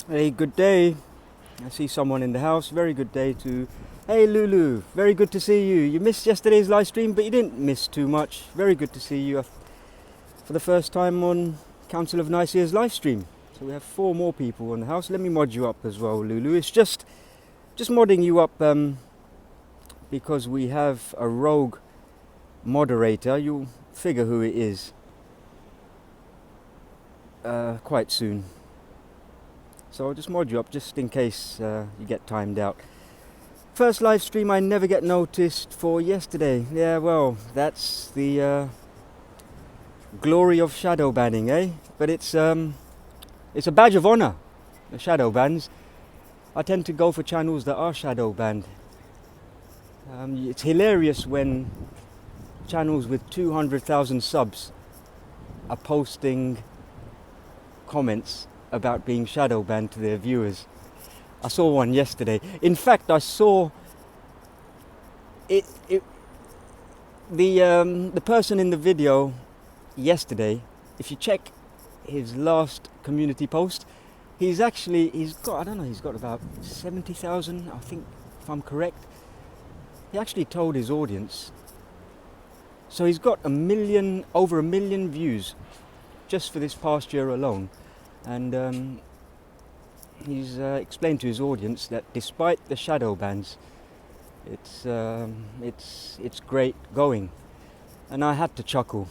Hey, good day. I see someone in the house. Very good day to... Hey, Lulu. Very good to see you. You missed yesterday's live stream, but you didn't miss too much. Very good to see you for the first time on Council of Nicaea's live stream. So we have 4 more people in the house. Let me mod you up as well, Lulu. It's just modding you up because we have a rogue moderator. You'll figure who it is quite soon. So I'll just mod you up just in case you get timed out. First live stream I never get noticed for yesterday. Yeah, well, that's the glory of shadow banning, eh? But it's a badge of honor, the shadow bans. I tend to go for channels that are shadow banned. It's hilarious when channels with 200,000 subs are posting comments about being shadow banned to their viewers. I saw one yesterday. In fact, I saw the person in the video yesterday. If you check his last community post, he's got about 70,000, I think, if I'm correct. He actually told his audience. So he's got over a million views just for this past year alone. And he's explained to his audience that despite the shadow bans, it's great going. And I had to chuckle.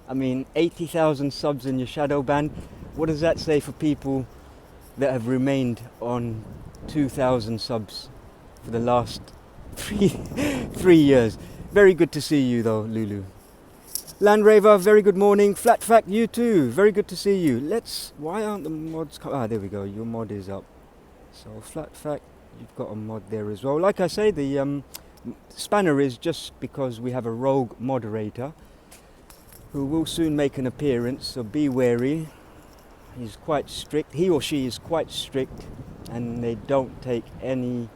I mean, 80,000 subs in your shadow ban. What does that say for people that have remained on 2,000 subs for the last 3 years? Very good to see you though, Lulu. Landraver, very good morning. Flat Fact, you too. Very good to see you. Why aren't the mods... there we go. Your mod is up. So Flat Fact, you've got a mod there as well. Like I say, the spanner is just because we have a rogue moderator who will soon make an appearance, so be wary. He's quite strict. He or she is quite strict, and they don't take anything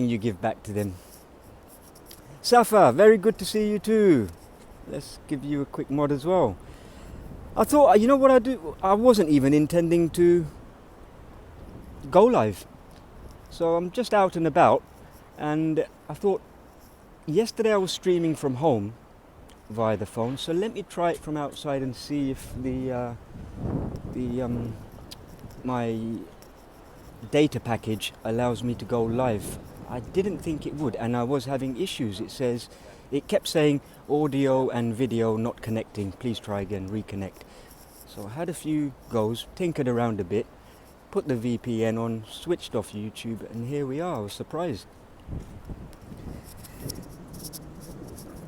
you give back to them. Safa, very good to see you too. Let's give you a quick mod as well. I thought, you know what I do? I wasn't even intending to go live. So I'm just out and about, and I thought, yesterday I was streaming from home via the phone, so let me try it from outside and see if my data package allows me to go live. I didn't think it would, and I was having issues. It kept saying audio and video not connecting. Please try again, reconnect. So I had a few goes, tinkered around a bit, put the VPN on, switched off YouTube, and here we are. I was surprised.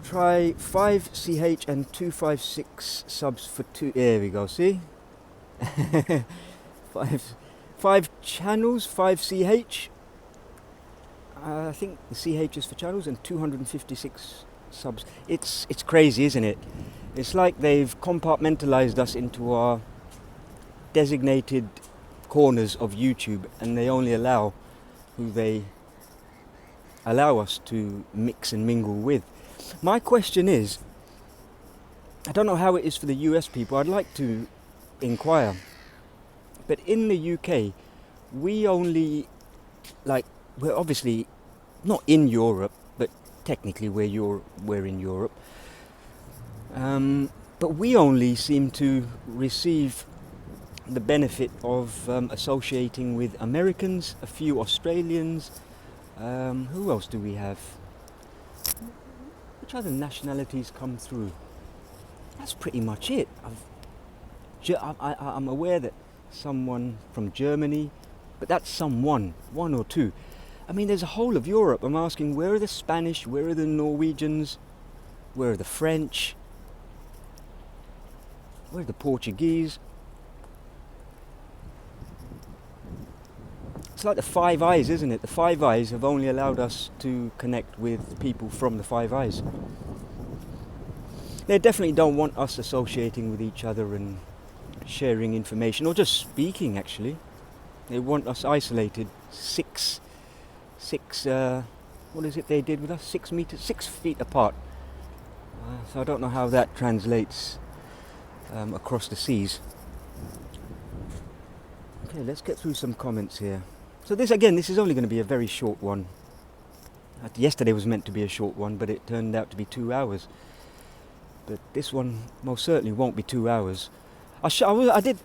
Try 5CH and 256 subs for 2. There we go, see? 5 channels, 5CH. I think the CH is for channels, and 256 subs. It's crazy, isn't it? It's like they've compartmentalized us into our designated corners of YouTube, and they only allow who they allow us to mix and mingle with. My question is, I don't know how it is for the US people. I'd like to inquire. But in the UK, we only, we're obviously not in Europe, but technically we're in Europe. But we only seem to receive the benefit of associating with Americans, a few Australians. Who else do we have? Which other nationalities come through? That's pretty much it. I'm aware that someone from Germany, but that's one or two. I mean, there's a whole of Europe. I'm asking, where are the Spanish? Where are the Norwegians? Where are the French? Where are the Portuguese? It's like the Five Eyes, isn't it? The Five Eyes have only allowed us to connect with people from the Five Eyes. They definitely don't want us associating with each other and sharing information, or just speaking, actually. They want us isolated. What is it they did with us? 6 feet apart. So I don't know how that translates across the seas. Okay, let's get through some comments here. So this is only going to be a very short one. Yesterday was meant to be a short one, but it turned out to be 2 hours. But this one most certainly won't be 2 hours. I did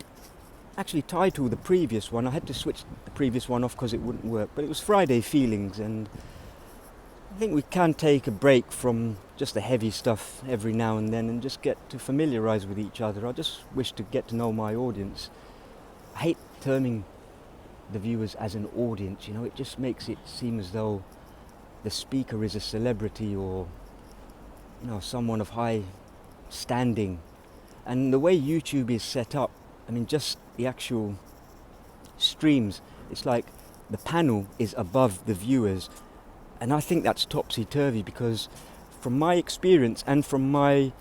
actually title the previous one. I had to switch the previous one off because it wouldn't work. But it was Friday Feelings, and I think we can take a break from just the heavy stuff every now and then and just get to familiarise with each other. I just wish to get to know my audience. I hate terming the viewers as an audience, you know, it just makes it seem as though the speaker is a celebrity or, you know, someone of high standing. And the way YouTube is set up, I mean, just the actual streams, it's like the panel is above the viewers. And I think that's topsy-turvy, because from my experience and from my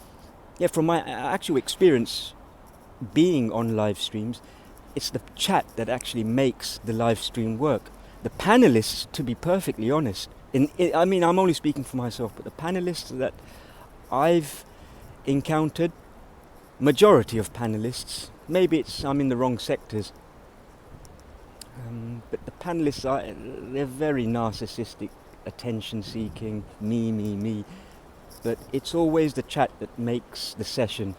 actual experience being on live streams, it's the chat that actually makes the live stream work. The panelists, to be perfectly honest, I mean, I'm only speaking for myself, but the panelists that I've encountered, majority of panelists, maybe I'm in the wrong sectors, but the panelists they're very narcissistic, attention-seeking, me. But it's always the chat that makes the session.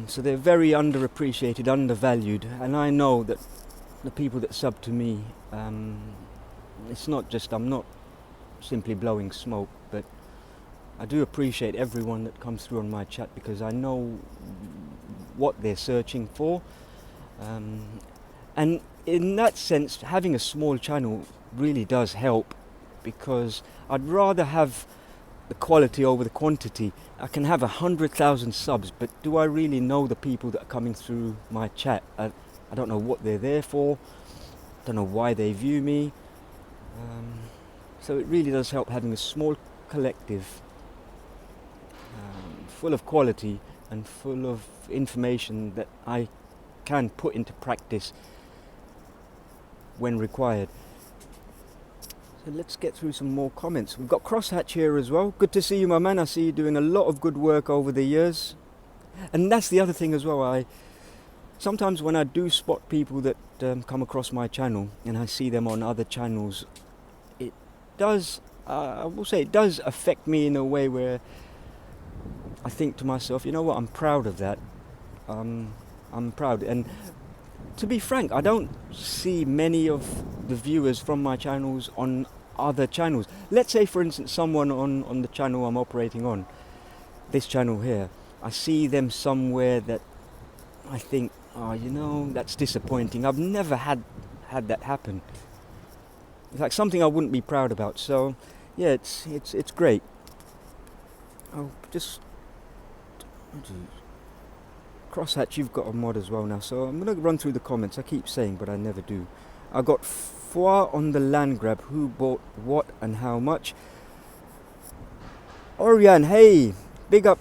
So they're very underappreciated, undervalued, and I know that the people that sub to me, it's not just, I'm not simply blowing smoke, but I do appreciate everyone that comes through on my chat, because I know what they're searching for. And in that sense, having a small channel really does help, because I'd rather have the quality over the quantity. I can have 100,000 subs, but do I really know the people that are coming through my chat? I don't know what they're there for. I don't know why they view me. So it really does help having a small collective, full of quality and full of information that I can put into practice when required. So let's get through some more comments. We've got Crosshatch here as well. Good to see you, my man. I see you doing a lot of good work over the years. And that's the other thing as well. Sometimes when I do spot people that come across my channel and I see them on other channels, it does, I will say, it does affect me in a way where I think to myself, you know what, I'm proud of that. I'm proud. And to be frank, I don't see many of the viewers from my channels on other channels. Let's say, for instance, someone on the channel I'm operating on, this channel here, I see them somewhere that I think, oh, you know, that's disappointing. I've never had that happen. It's like something I wouldn't be proud about. So, yeah, it's great. I'll just Crosshatch, you've got a mod as well now, so I'm going to run through the comments. I keep saying, but I never do. I got Foie on the land grab. Who bought what and how much? Oriane, hey, big up.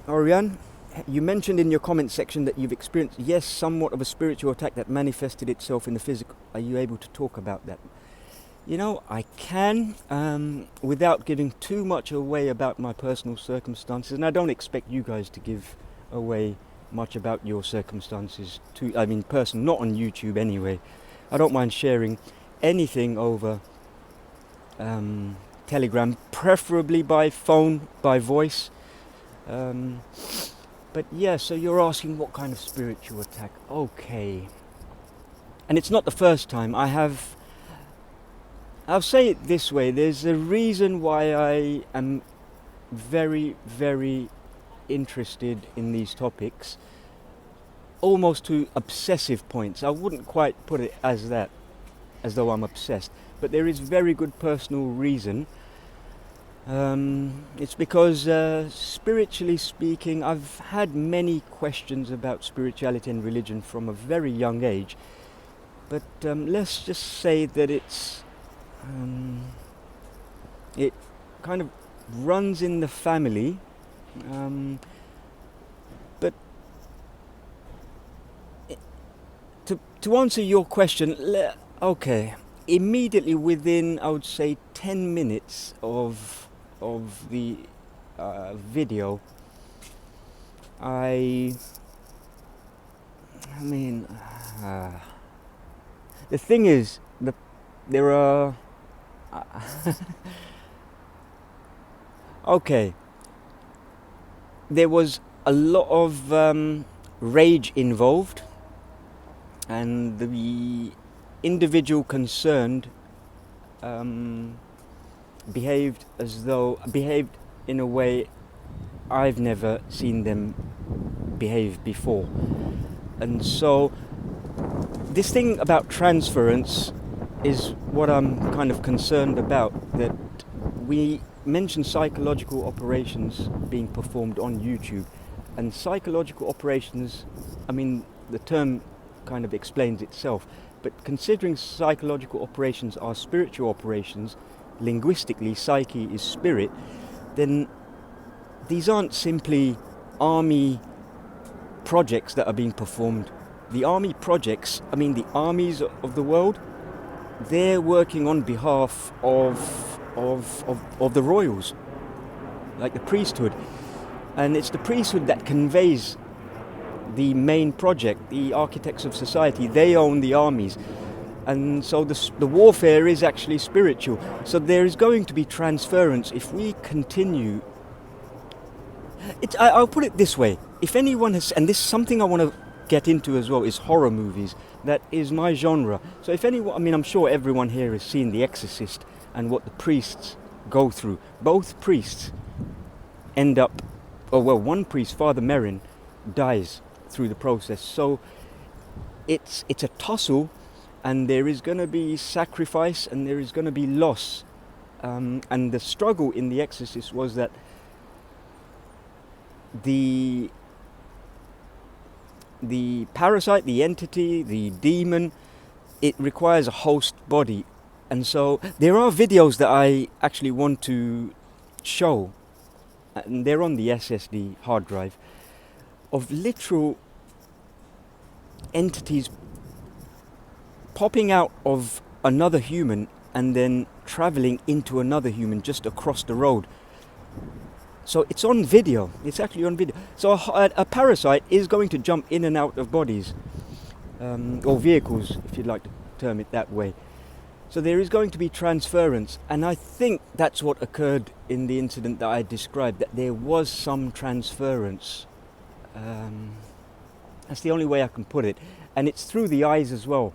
Oriane, you mentioned in your comment section that you've experienced, yes, somewhat of a spiritual attack that manifested itself in the physical. Are you able to talk about that? You know, I can, without giving too much away about my personal circumstances, and I don't expect you guys to give away much about your circumstances personal, not on YouTube anyway. I don't mind sharing anything over Telegram, preferably by phone, by voice. But yeah, so you're asking what kind of spiritual attack. Okay. And it's not the first time. I'll say it this way, there's a reason why I am very, very interested in these topics, almost to obsessive points. I wouldn't quite put it as that, as though I'm obsessed, but there is very good personal reason. It's because spiritually speaking, I've had many questions about spirituality and religion from a very young age, but let's just say that it kind of runs in the family. But to answer your question, okay, immediately within, I would say, 10 minutes of the video, I mean, the thing is, there are okay. There was a lot of rage involved, and the individual concerned behaved in a way I've never seen them behave before. And so this thing about transference is what I'm kind of concerned about, that we mention psychological operations being performed on YouTube, and psychological operations, I mean, the term kind of explains itself, but considering psychological operations are spiritual operations, linguistically psyche is spirit, then these aren't simply army projects that are being performed. The army projects, I mean the armies of the world, they're working on behalf of the royals, like the priesthood. And it's the priesthood that conveys the main project, the architects of society. They own the armies. And so the warfare is actually spiritual. So there is going to be transference if we continue. I'll put it this way. If anyone has, and this is something I want to get into as well, is horror movies. That is my genre. So if anyone, I mean, I'm sure everyone here has seen The Exorcist and what the priests go through. Both priests end up, one priest, Father Merrin, dies through the process. So it's a tussle, and there is going to be sacrifice and there is going to be loss. And the struggle in The Exorcist was that the parasite, the entity, the demon, it requires a host body. And so there are videos that I actually want to show, and they're on the SSD hard drive, of literal entities popping out of another human and then traveling into another human just across the road. So it's on video. It's actually on video. So a parasite is going to jump in and out of bodies, or vehicles, if you'd like to term it that way. So there is going to be transference, and I think that's what occurred in the incident that I described, that there was some transference. That's the only way I can put it. And it's through the eyes as well.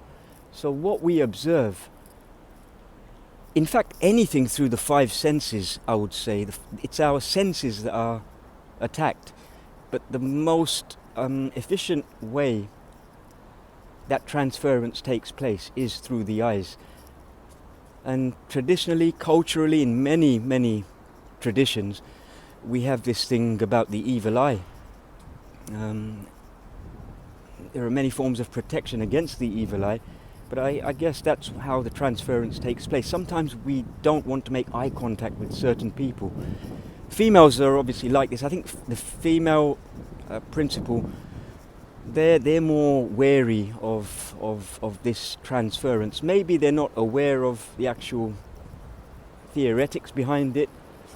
So what we observe, in fact, anything through the five senses, I would say, it's our senses that are attacked. But the most efficient way that transference takes place is through the eyes. And traditionally, culturally, in many, many traditions, we have this thing about the evil eye. There are many forms of protection against the evil eye, but I guess that's how the transference takes place. Sometimes we don't want to make eye contact with certain people. Females are obviously like this. I think the female principle, they're more wary of this transference. Maybe they're not aware of the actual theoretics behind it,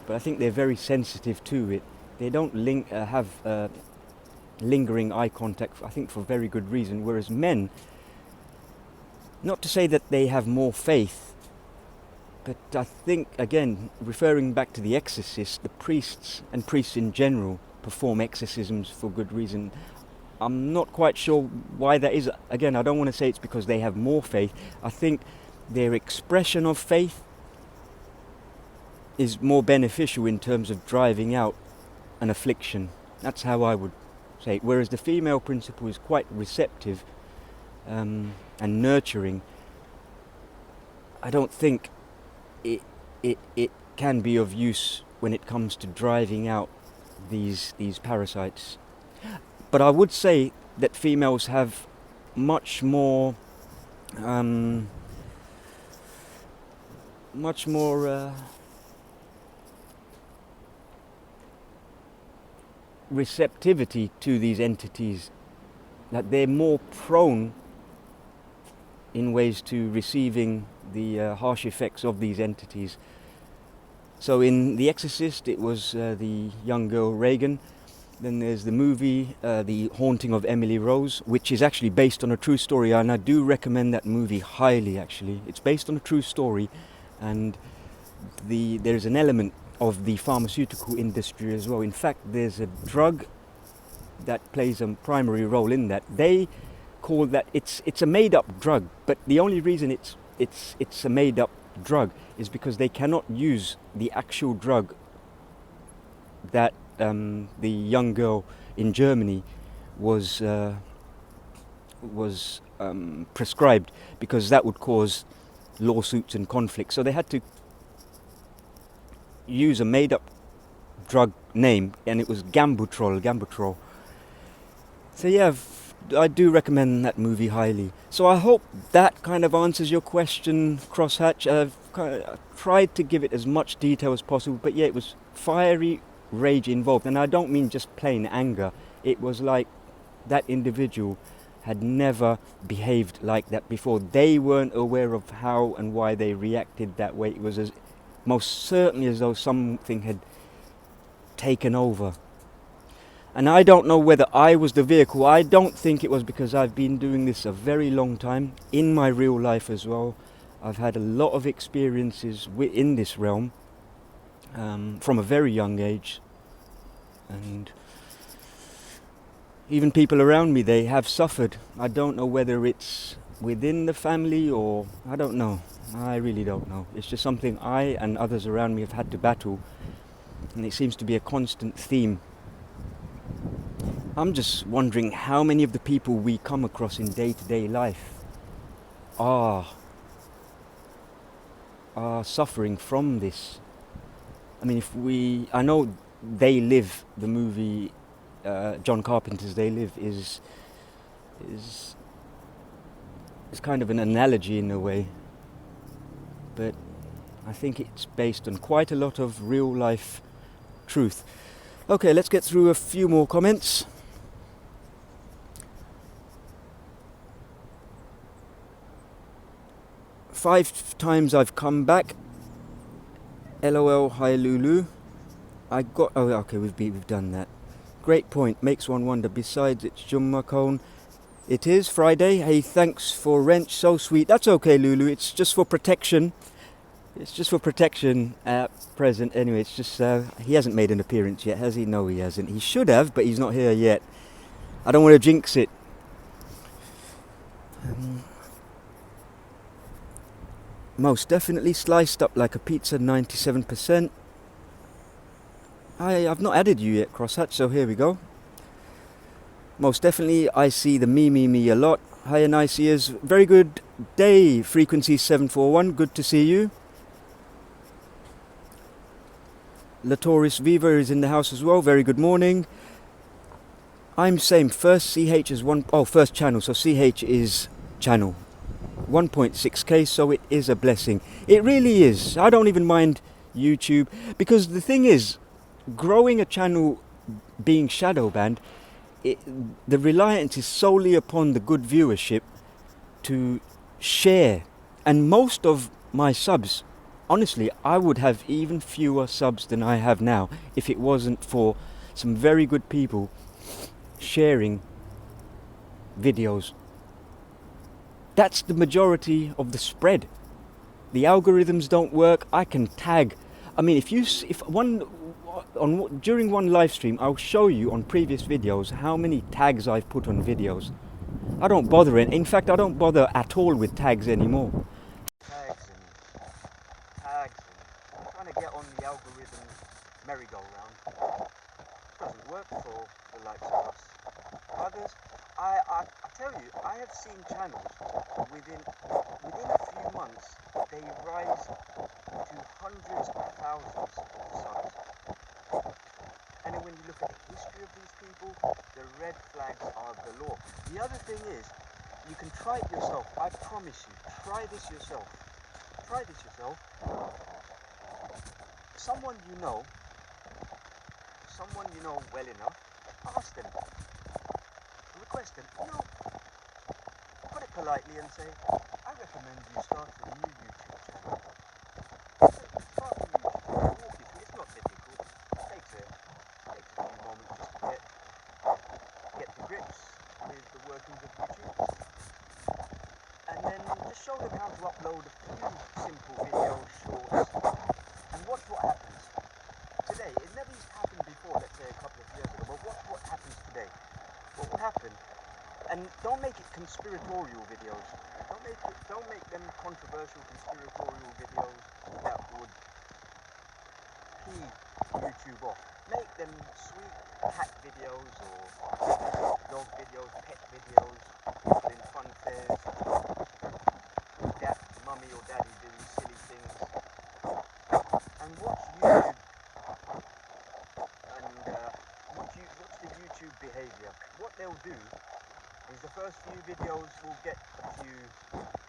but I think they're very sensitive to it. They don't have lingering eye contact, I think, for very good reason, whereas men, not to say that they have more faith, but I think, again, referring back to The Exorcist, the priests and priests in general perform exorcisms for good reason. I'm not quite sure why that is. Again, I don't want to say it's because they have more faith. I think their expression of faith is more beneficial in terms of driving out an affliction. That's how I would say it. Whereas the female principle is quite receptive and nurturing. I don't think it can be of use when it comes to driving out these parasites. But I would say that females have much more receptivity to these entities, that they're more prone in ways to receiving the harsh effects of these entities. So in The Exorcist, it was the young girl Reagan. Then there's the movie, The Haunting of Emily Rose, which is actually based on a true story, and I do recommend that movie highly, actually. It's based on a true story, and there's an element of the pharmaceutical industry as well. In fact, there's a drug that plays a primary role in that. They call that, it's a made-up drug, but the only reason it's a made-up drug is because they cannot use the actual drug that the young girl in Germany was prescribed, because that would cause lawsuits and conflicts. So they had to use a made-up drug name, and it was Gambutrol. So yeah, I do recommend that movie highly. So I hope that kind of answers your question, Crosshatch. I've tried to give it as much detail as possible, but yeah, it was fiery rage involved, and I don't mean just plain anger. It was like that individual had never behaved like that before. They weren't aware of how and why they reacted that way. It was most certainly as though something had taken over. And I don't know whether I was the vehicle. I don't think it was, because I've been doing this a very long time in my real life as well. I've had a lot of experiences in this realm from a very young age, and even people around me, they have suffered. I don't know whether it's within the family or I don't know. I really don't know. It's just something I and others around me have had to battle, and it seems to be a constant theme. I'm just wondering how many of the people we come across in day-to-day life are suffering from this. I mean, I know They Live, the movie, John Carpenter's They Live, is kind of an analogy in a way, but I think it's based on quite a lot of real life truth. Okay, let's get through a few more comments. Five times I've come back. LOL, hi Lulu. We've done that. Great point, makes one wonder. Besides, it's Jummakone. It is Friday. Hey, thanks for wrench, so sweet. That's okay, Lulu. It's just for protection. It's just for protection at present. Anyway, it's just he hasn't made an appearance yet, has he? No, he hasn't. He should have, but he's not here yet. I don't want to jinx it. Most definitely sliced up like a pizza, 97%. I've not added you yet, Crosshatch, so here we go. Most definitely, I see the me a lot. Hi, Anicias. Very good day, Frequency 741. Good to see you. Latoris Viva is in the house as well. Very good morning. I'm same. First CH is first channel, so CH is channel. 1.6k, so it is a blessing. It really is. I don't even mind YouTube, because the thing is, growing a channel being shadow banned, the reliance is solely upon the good viewership to share. And most of my subs, honestly, I would have even fewer subs than I have now if it wasn't for some very good people sharing videos. That's the majority of the spread. The algorithms don't work. I can tag. I mean, during one live stream, I'll show you on previous videos how many tags I've put on videos. I don't bother it. In fact, I don't bother at all with tags anymore. Tags and trying to get on the algorithm merry-go-round. Doesn't work for the likes of us. Others, I tell you, I have seen channels within a few months, they rise to hundreds of thousands of subs. And then when you look at the history of these people, the red flags are galore. The other thing is, you can try it yourself. I promise you, try this yourself. Someone you know well enough, ask them. Request them, put it politely and say, I recommend you start a new YouTube channel. Start a YouTube channel, walk workings of YouTube, and then just show them how to upload a few simple videos, shorts, and watch what happens. Today, it never used to happen before, let's say a couple of years ago, but watch what happens today. What will happen, and don't make it conspiratorial videos. Don't make them controversial conspiratorial videos that would pee YouTube off. Make them sweet cat videos or dog videos, pet videos, people in fun fairs, mummy or daddy doing silly things, and watch YouTube and watch the YouTube behaviour. What they'll do is the first few videos will get a few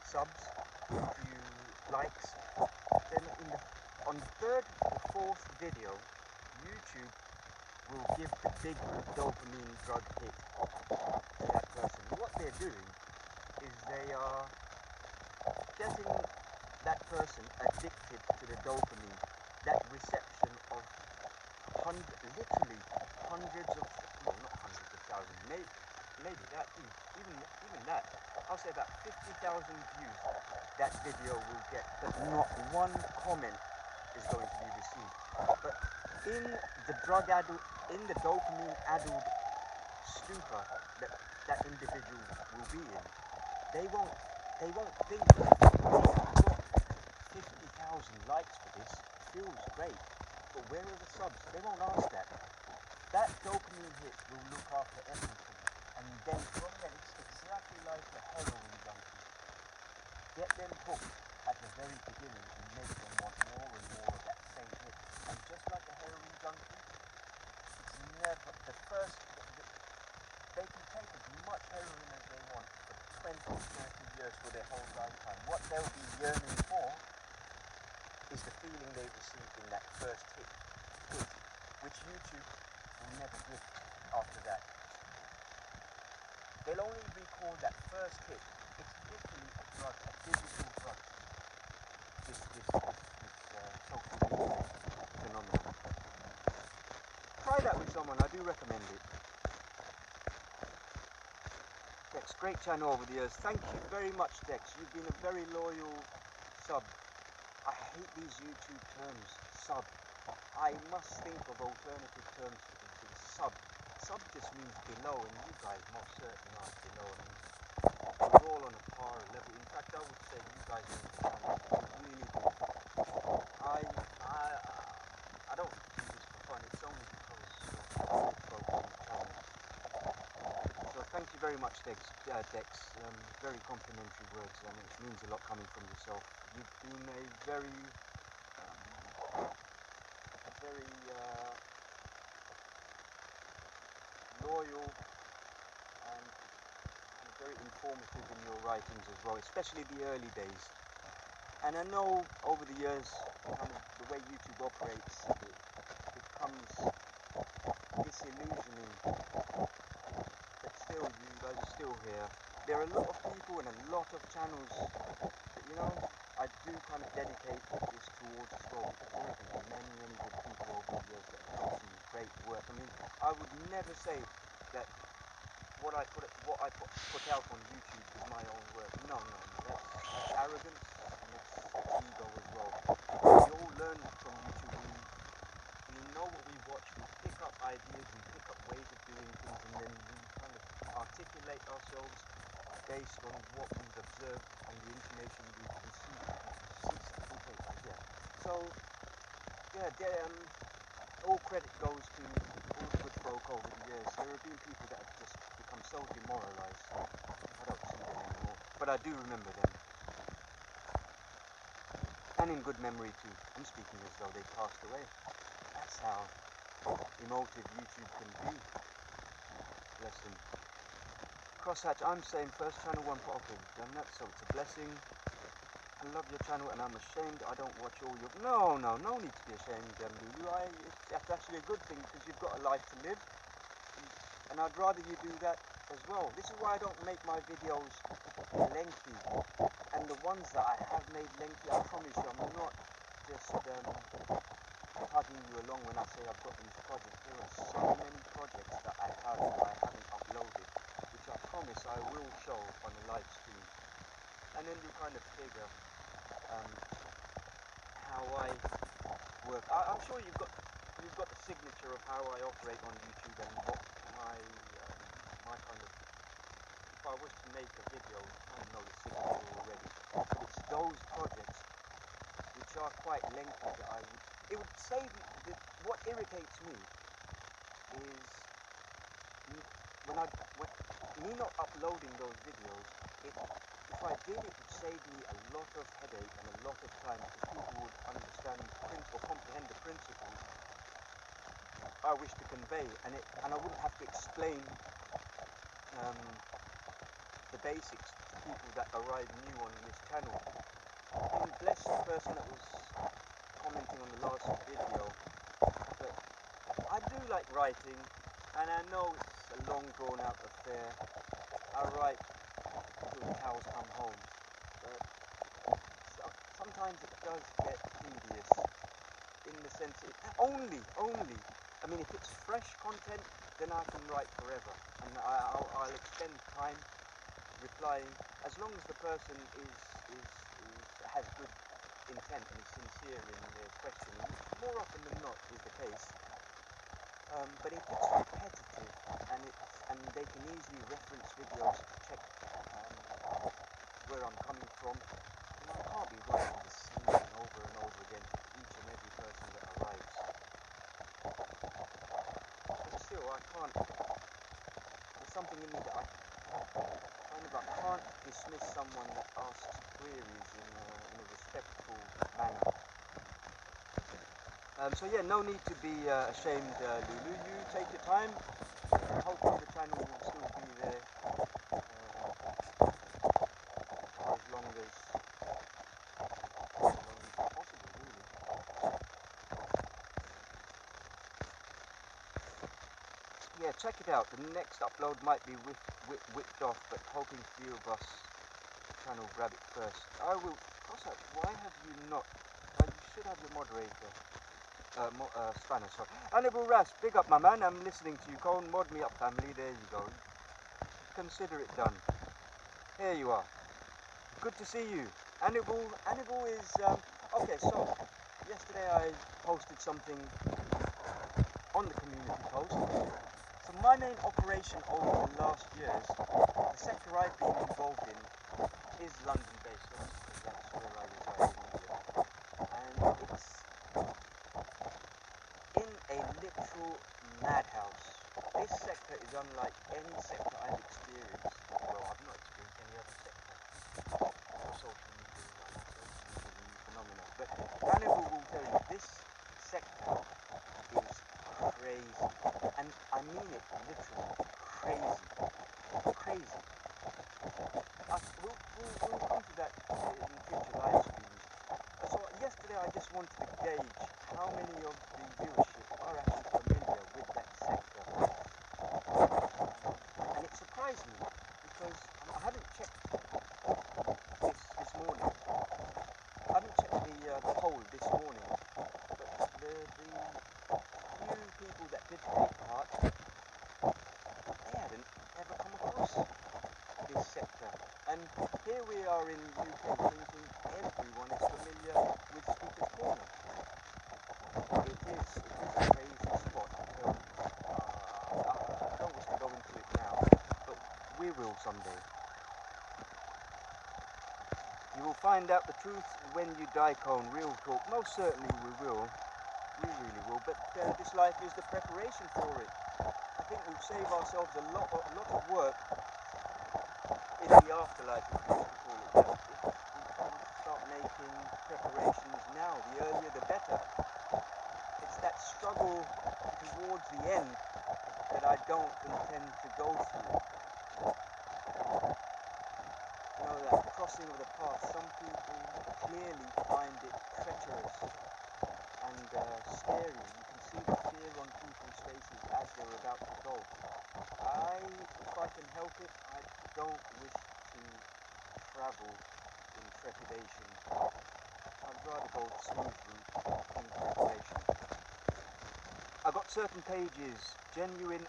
subs, a few likes, then on the third or fourth video, YouTube will give the big dopamine drug hit to that person. What they're doing is they are getting that person addicted to the dopamine, that reception of literally hundreds of, well, not hundreds of thousands, maybe that, even that, I'll say about 50,000 views that video will get, but not one comment is going to be received. But in the dopamine-addled stupor that individual will be in, they won't think, I've got 50,000 likes for this, feels great, but where are the subs? They won't ask that. That dopamine hit will look after everything, and then from there, it's exactly like a heroin junkie. Get them hooked at the very beginning and make them want more and more of that same hit. And just like a heroin junkie, it's never the first. They can take as much heroin as they want for 20, 30 years for their whole lifetime. What they'll be yearning for is the feeling they received in that first hit, which YouTube will never give after that. They'll only recall that first hit. It's literally a drug, a digital drug. This social media phenomenon. Try that with someone, I do recommend it. Dex, great channel over the years. Thank you very much, Dex. You've been a very loyal sub. I hate these YouTube terms, sub. I must think of alternative terms for these. Sub. Sub just means below, and you guys most certainly aren't below. I mean, we're all on a par level. In fact, I would say you guys are really good. I don't do this for fun. It's only because of the channel. So thank you very much, Dex. Very complimentary words, and it means a lot coming from yourself. You've been a very loyal and very informative in your writings as well, especially the early days. And I know over the years, the way YouTube operates, it becomes disillusioning, but still, you guys are still here. There are a lot of people and a lot of channels that, I do kind of dedicate this towards as well, because there have been many, many good people over the years that have done some great work. I mean, I would never say that what I put out on YouTube is my own work. No, that's arrogance, and that's ego as well. We all learn from YouTube. We know what we watch, we pick up ideas, we pick up ways of doing things, and then we kind of articulate ourselves based on what we've observed and the information we've received. So, all credit goes to all the good folk over the years. There have been people that have just become so demoralised. I don't see them anymore, but I do remember them. And in good memory too. I'm speaking as though they passed away. That's how emotive YouTube can be. Bless them. Crosshatch, I'm saying first channel one pot, okay, we've done that, so it's a blessing. I love your channel and I'm ashamed I don't watch all your... No need to be ashamed, Lulu. That's actually a good thing because you've got a life to live. And I'd rather you do that as well. This is why I don't make my videos lengthy. And the ones that I have made lengthy, I promise you, I'm not just hugging you along when I say I've got these projects. There are so many projects that I haven't uploaded, which I promise I will show on a live stream, and then you kind of figure how I work. I'm sure you've got the signature of how I operate on YouTube and what my kind of, if I was to make a video, you kind of know the signature already. But it's those projects which are quite lengthy that it would save me. What irritates me is me not uploading those videos. If I did, it would save me a lot of headache and a lot of time, because people would understand or comprehend the principles I wish to convey, and I wouldn't have to explain the basics to people that arrive new on this channel. And bless the person that was commenting on the last video, but I do like writing, and I know it's a long drawn out affair. I write till the cows come home, but sometimes it does get tedious, in the sense only, I mean, if it's fresh content, then I can write forever, and I'll extend time replying, as long as the person has good intent and is sincere in their questioning, which more often than not is the case. But if it's repetitive and they can easily reference videos to check where I'm coming from, then I can't be writing the same thing over and over again to each and every person that arrives. But still, I can't. There's something in me that I can't dismiss someone that asks queries in a respectful manner. So yeah, no need to be ashamed, Lulu. You take your time. Hopefully the channel will still be there for as long as possible, really. Yeah, check it out. The next upload might be whipped off, but hoping few of us channel grab it first. I will. Why have you not? You should have your moderator. Spanner, sorry. Hannibal Ras, big up my man, I'm listening to you. Cone, mod me up family, there you go. Consider it done. Here you are. Good to see you. Hannibal is, okay, so, yesterday I posted something on the community post. So my main operation over the last years, the sector I've been involved in, is London-based, because that's where I reside in England. And it's a literal madhouse. This sector is unlike any sector I've experienced. Well, I've not experienced any other sector for social media, new phenomena. But Hannibal will tell you, this sector is crazy. And I mean it literally, crazy. Crazy. We'll come to that in future live streams. So yesterday I just wanted to gauge how many of the viewership are actually familiar with that sector. And it surprised me, because I haven't checked this morning. I haven't checked the poll this morning, but the few people that did take part, they hadn't ever come across this sector. And here we are in the UK thinking everyone is familiar with Speaker's Corner. It is a crazy spot, I tell you. I don't wish to go into it now, but we will someday. You will find out the truth when you die, Cone. Real talk. Most certainly we will. We really will. But this life is the preparation for it. I think we'll save ourselves a lot of work in the afterlife, if you want to call it that. If we start making preparations now, the earlier the better. It's that struggle towards the end that I don't intend to go through. You know, that crossing of the path, some people clearly find it treacherous and scary. You can see the fear on people's faces as they're about to go. If I can help it, I don't wish to travel in trepidation. I'd rather go the smooth route in preparation. I've got certain pages, genuine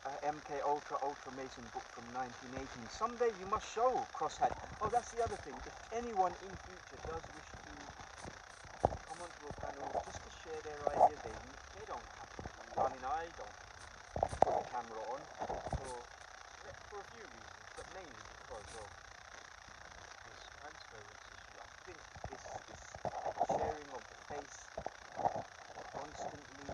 MK Ultra Mason book from 1918. Someday you must show crosshatch. Oh, that's the other thing. If anyone in future does wish to come onto a panel just to share their idea, they don't have to. I mean, I don't put the camera on for a few reasons, but mainly because of this transference issue. I think this sharing of the face constantly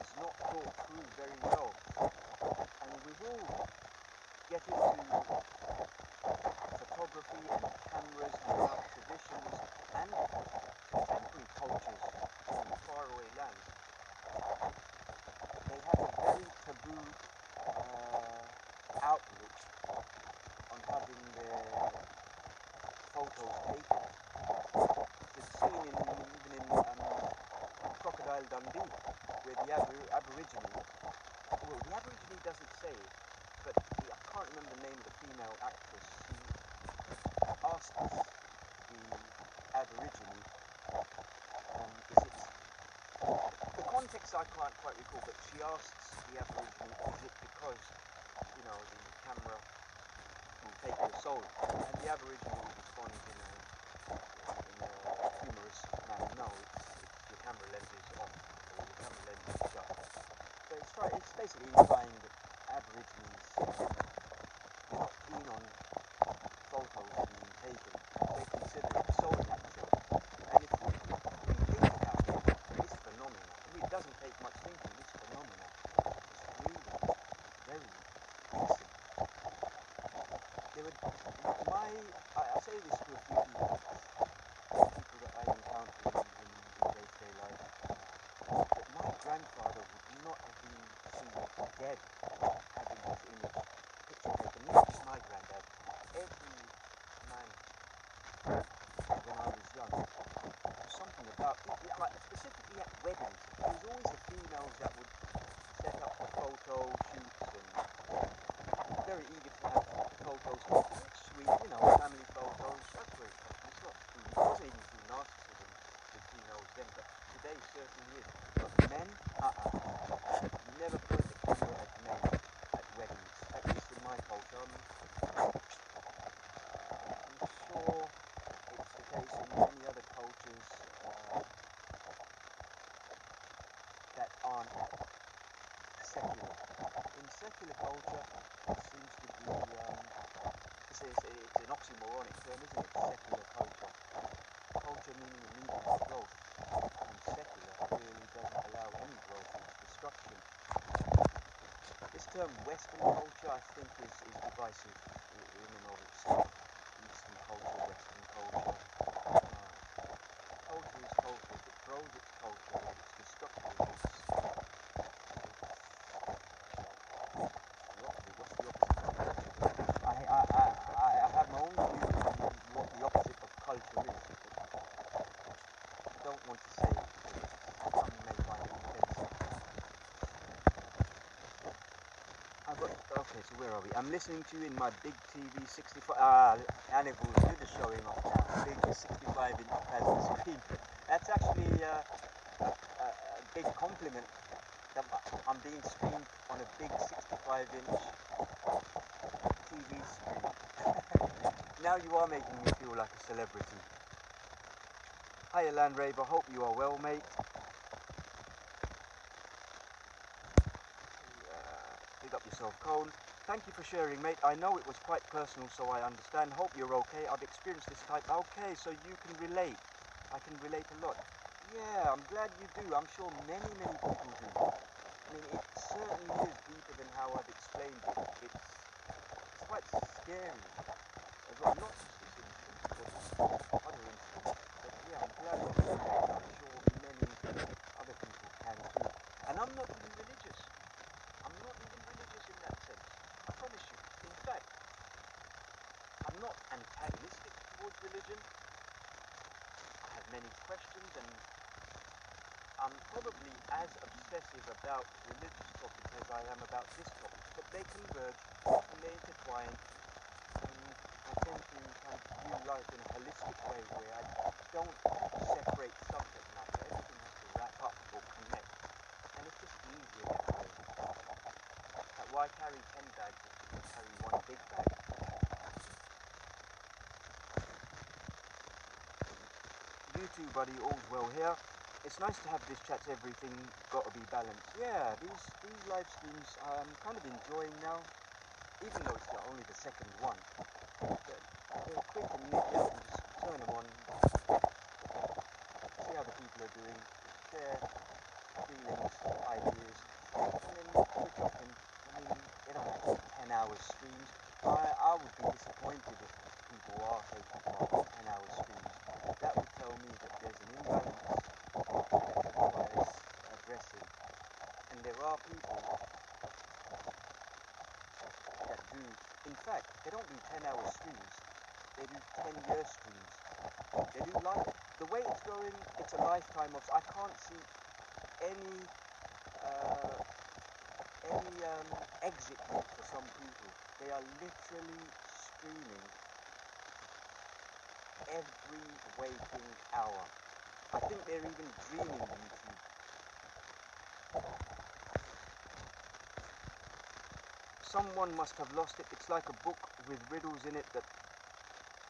is not thought through very well, and we will get into photography and cameras and our traditions and contemporary cultures from faraway lands. They have a very taboo outlook on having their photos taken. It's seen even in Crocodile Dundee, where the Aborigine, well, the Aborigine doesn't say it, but I can't remember the name of the female actress. She asks the Aborigine, is it, the context I can't quite recall, but she asks the Aborigine, is it because, you know, the camera will take your soul? And the Aborigine responds in a humorous manner, no, it's your camera lens is off, or your camera lens is shut. So it's basically implying that Aborigines are not keen on photos being taken. They consider it soul capture. And if we think about it, this phenomenon, I mean, it doesn't take much thinking, this phenomenon is really very recent. I say this to a few people that I encounter in day-to-day life, that my grandfather would not have been seen dead having his image picture taken. Not just my granddad, every man when I was young. There was something about it, like specifically at weddings. It was always the females that would set up the photo shoots and very eager to have photos. It's sweet, you know, family photos. That's where it comes from. It's not true. It wasn't even through narcissism with females then, but today certainly is. But men, never point the camera at men at weddings, at least in my culture. I'm sure it's the case in many other cultures that aren't secular. In secular culture, it seems to be, it's an oxymoronic term, isn't it? Secular culture. Culture meaning a medium of growth, and secular really doesn't allow any growth, it's destruction. This term Western culture, I think, is divisive in and of itself. Eastern culture, Western culture. Culture is culture. If it grows its culture, it's destructive. What's the opposite? I have my own view on what the opposite of culture is. I don't want to say it because some may find it offensive. Okay, so where are we? I'm listening to you in my big TV 65. Annibal's good at showing off now. Big 65-inch plasma screen. That's actually a big compliment that I'm being streamed on a big 65-inch TV screen. Now you are making me feel like a celebrity. Hiya Landraver, hope you are well, mate. Pick up yourself, Cone. Thank you for sharing, mate. I know it was quite personal, so I understand. Hope you're okay. I've experienced this type. Okay, so you can relate. I can relate a lot. Yeah, I'm glad you do. I'm sure many people do. I mean, it certainly is deeper than how I've explained it. It's quite scary as well. Not just this instance, but other instances. But yeah, I'm glad you can relate. I'm sure many other people can too. And I'm not even religious. I'm not even religious in that sense. I promise you. In fact, I'm not antagonistic towards religion. I have many questions, and I'm probably as obsessive about religious topics as I am about this topic, but they converge and they intertwine, and I tend to kind of view life in a holistic way where I don't separate subject matter. Everything has to wrap up or connect, and it's just easier that way. why carry 10 bags if you can carry one big bag? You too, buddy, all's well here. It's nice to have this chat, everything gotta be balanced. Yeah, these live streams I'm kind of enjoying now, even though it's only the second one. But they're quick and nifty, I can just turn them on, see how the people are doing, share feelings, ideas, and then switch off them. I mean, they don't have to be 10 hours streams. I would be disappointed if people are taking part in 10 hour streams. That would tell me that there's an imbalance that requires addressing. And there are people that do, in fact, they don't do 10 hour streams, they do 10-year streams. They do the way it's going, it's a lifetime of, I can't see any exit route for some people. They are literally streaming every waking hour. I think they're even dreaming YouTube. Someone must have lost it. It's like a book with riddles in it that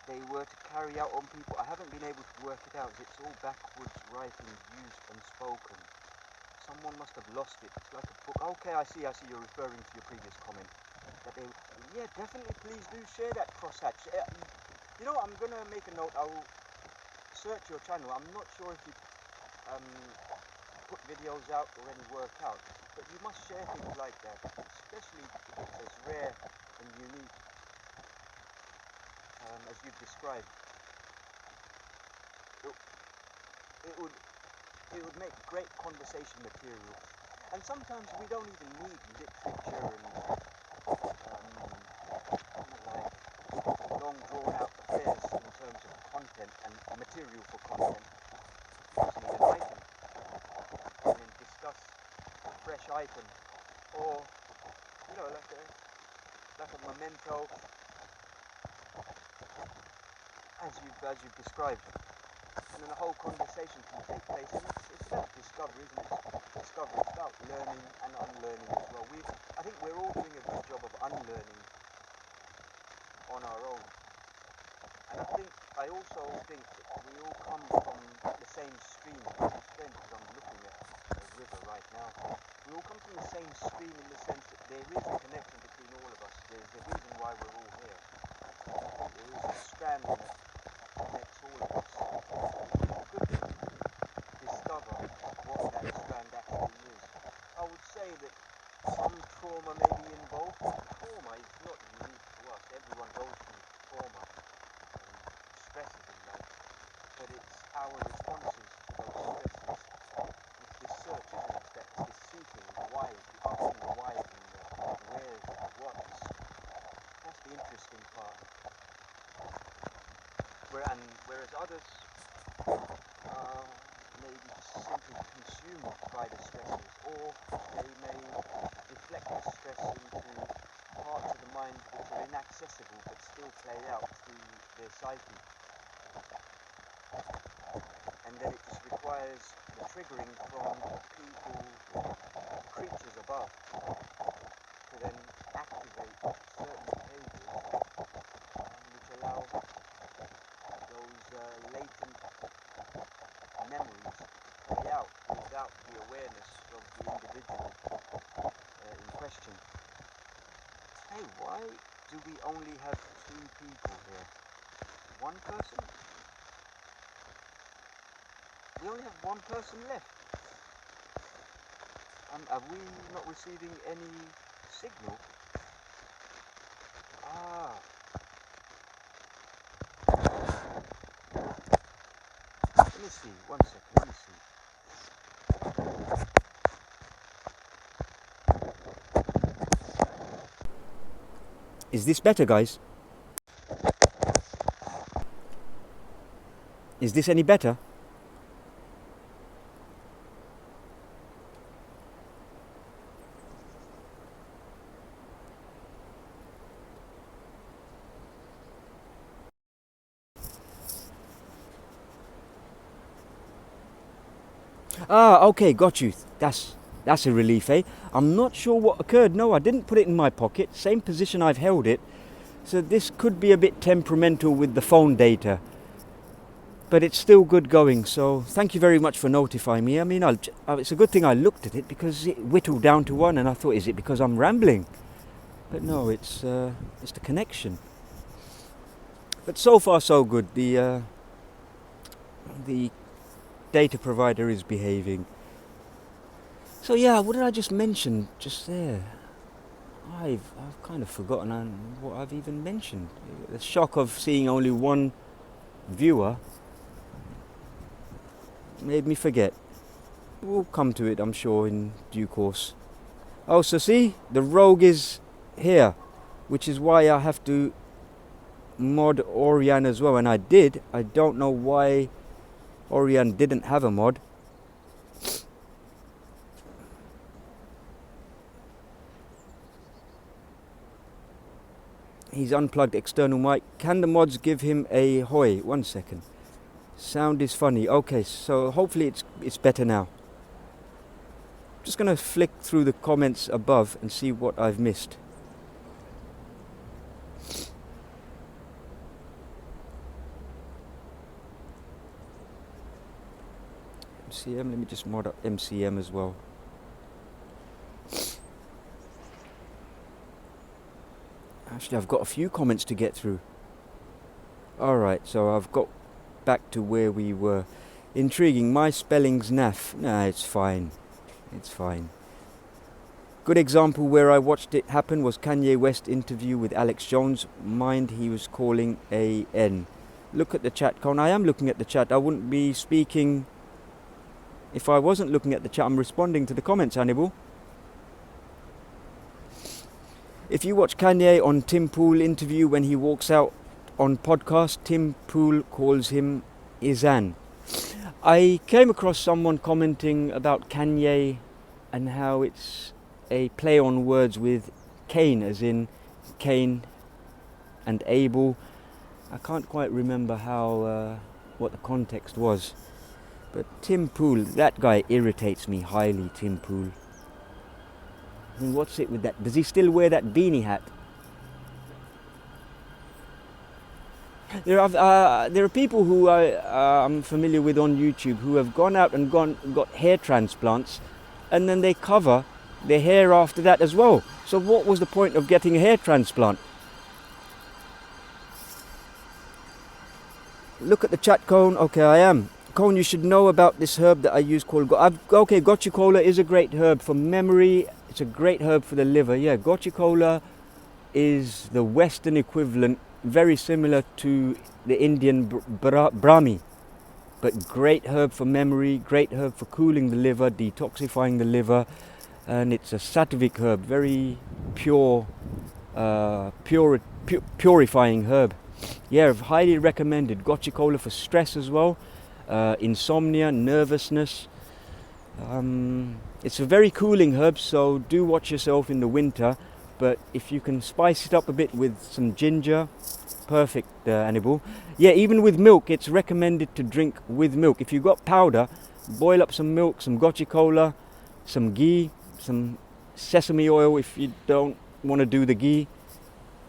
they were to carry out on people. I haven't been able to work it out. It's all backwards writing used and spoken. Someone must have lost it. It's like a book. Okay, I see you're referring to your previous comment. Yeah, definitely, please do share that crosshatch. You know, I'm going to make a note. I'll search your channel. I'm not sure if you put videos out or any work out, but you must share things like that, especially if it's as rare and unique as you've described. It would make great conversation material. And sometimes we don't even need literature and like long drawn out affairs in terms of content and material for content. We just need an item and then discuss a fresh item, or like a memento, as you've described. And then the whole conversation can take place, and it's about discovery, isn't it? Discovery, it's about learning and unlearning as well. I think we're all doing a good job of unlearning on our own. And I also think that we all come from the same stream. It's strange because I'm looking at a river right now. We all come from the same stream in the sense that there is a connection between all of us. There's a reason why we're all here. There is a strand that connects all of us. Good to discover what that strand actually is. I would say that some trauma may be involved. Trauma is not unique to us. Everyone goes through trauma and stresses in life. But it's our responses to those stresses. It's this search, isn't it? It's this seeking, the whys, the asking the whys and the wheres and the whats. That's the interesting part. Whereas others may be simply consumed by the stresses, or they may deflect the stress into parts of the mind which are inaccessible but still play out through their psyche. And then it just requires the triggering from people, creatures above, to then activate certain behaviors which allow those latent memories to play out without the awareness of the individual in question. Hey, why do we only have 2 people here? One person? We only have 1 person left. Are we not receiving any signal? Let me see, 1 second, let me see. Is this better, guys? Is this any better? Okay, got you. That's That's a relief, eh? I'm not sure what occurred. No, I didn't put it in my pocket. Same position I've held it. So this could be a bit temperamental with the phone data. But it's still good going, so thank you very much for notifying me. I mean, it's a good thing I looked at it because it whittled down to 1 and I thought, is it because I'm rambling? But no, it's the connection. But so far so good. The data provider is behaving. So yeah, what did I just mention just there? I've kind of forgotten what I've even mentioned. The shock of seeing only one viewer made me forget. We'll come to it, I'm sure, in due course. Oh, so see, the rogue is here, which is why I have to mod Orion as well, and I did. I don't know why Orion didn't have a mod. He's unplugged external mic. Can the mods give him a hoy? 1 second. Sound is funny. Okay, so hopefully it's better now. Just gonna flick through the comments above and see what I've missed. MCM, let me just mod up MCM as well. Actually, I've got a few comments to get through. Alright, so I've got back to where we were. Intriguing, my spelling's naff. Nah, it's fine. It's fine. Good example where I watched it happen was Kanye West interview with Alex Jones. Mind he was calling a N. Look at the chat, Con. I am looking at the chat. I wouldn't be speaking if I wasn't looking at the chat. I'm responding to the comments, Hannibal. If you watch Kanye on Tim Pool interview when he walks out on podcast, Tim Pool calls him Izan. I came across someone commenting about Kanye and how it's a play on words with Cain, as in Cain and Abel. I can't quite remember how what the context was. But Tim Pool, that guy irritates me highly, Tim Pool. I mean, what's it with that? Does he still wear that beanie hat? There are people who I'm familiar with on YouTube who have gone out and got hair transplants, and then they cover their hair after that as well. So what was the point of getting a hair transplant? Look at the chat, Cone. Okay, I am. Cone, you should know about this herb that I use called... Okay, Gochicola is a great herb for memory. It's a great herb for the liver. Yeah, Gochicola is the Western equivalent, very similar to the Indian Brahmi. But great herb for memory, great herb for cooling the liver, detoxifying the liver. And it's a sattvic herb, very pure, purifying herb. Yeah, highly recommended. Gochicola for stress as well, insomnia, nervousness. It's a very cooling herb, so do watch yourself in the winter. But if you can spice it up a bit with some ginger, perfect, Hannibal. Yeah, even with milk, it's recommended to drink with milk. If you've got powder, boil up some milk, some Gochicola, some ghee, some sesame oil if you don't want to do the ghee.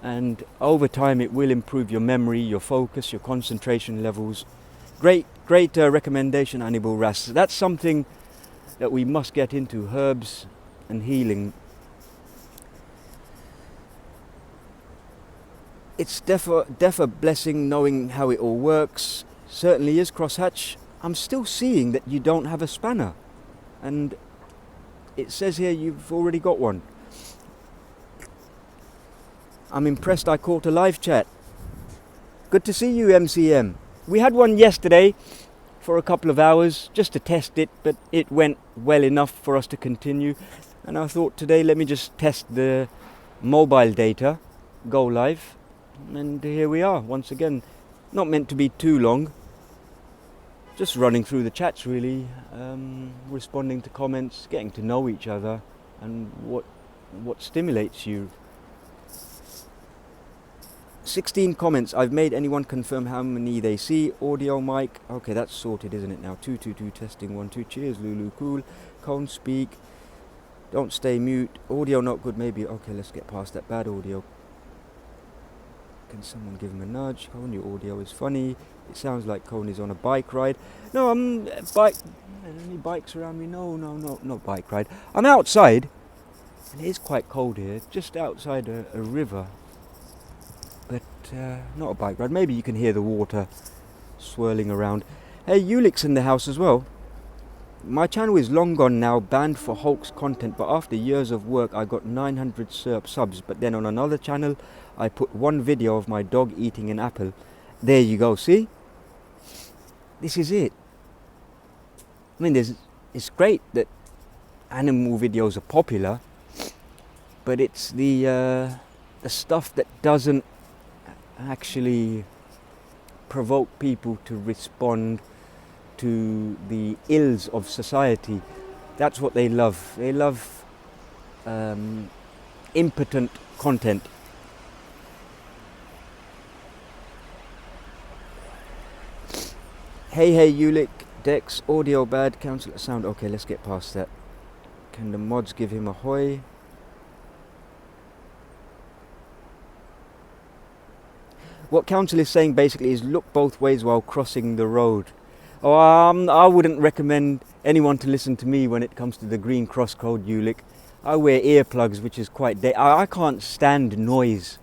And over time it will improve your memory, your focus, your concentration levels. Great recommendation, Hannibal Ras. That's something that we must get into, herbs and healing. It's def a blessing knowing how it all works. Certainly is, Crosshatch. I'm still seeing that you don't have a spanner. And it says here you've already got one. I'm impressed I caught a live chat. Good to see you, MCM. We had one yesterday for a couple of hours just to test it, but it went well enough for us to continue. And I thought today, let me just test the mobile data, go live. And here we are once again. Not meant to be too long. Just running through the chats really, responding to comments, getting to know each other and what stimulates you. 16 comments. I've made anyone confirm how many they see. Audio mic. Okay, that's sorted, isn't it now? 222 testing 1 2. Cheers, Lulu. Cool. Cone speak. Don't stay mute. Audio not good, maybe. Okay, let's get past that bad audio. Can someone give him a nudge? Cone, your audio is funny. It sounds like Cone is on a bike ride. No, any bikes around me? No, not bike ride. I'm outside, and it is quite cold here. Just outside a river, but not a bike ride. Maybe you can hear the water swirling around. Hey, ᴄᴜ in the house as well. My channel is long gone now, banned for hoax content, but after years of work I got 900 subs, but then on another channel I put one video of my dog eating an apple. There you go, see? This is it. I mean, it's great that animal videos are popular, but it's the stuff that doesn't actually provoke people to respond to the ills of society. That's what they love. They love impotent content. Hey ᴄᴜ, Dex, audio bad, cancel sound. Okay, let's get past that. Can the mods give him a hoy? What council is saying basically is look both ways while crossing the road. Oh, I wouldn't recommend anyone to listen to me when it comes to the green cross code, ᴄᴜ. I wear earplugs, which is quite... I can't stand noise.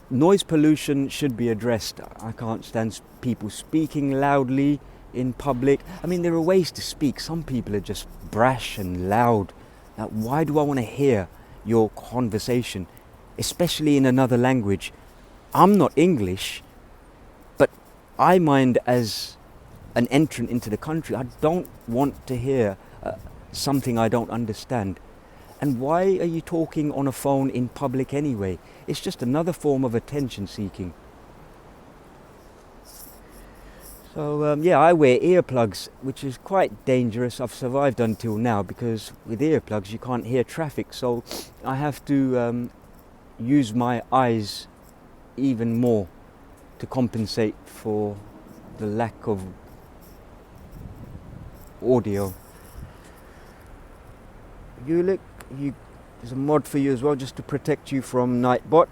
Noise pollution should be addressed. I can't stand people speaking loudly in public. I mean, there are ways to speak. Some people are just brash and loud. Now, why do I want to hear your conversation, especially in another language? I'm not English, but I mind as an entrant into the country. I don't want to hear something I don't understand. And why are you talking on a phone in public anyway? It's just another form of attention seeking. So yeah, I wear earplugs, which is quite dangerous. I've survived until now because with earplugs you can't hear traffic, so I have to use my eyes even more to compensate for the lack of audio. ᴄᴜ, there's a mod for you as well, just to protect you from Nightbot.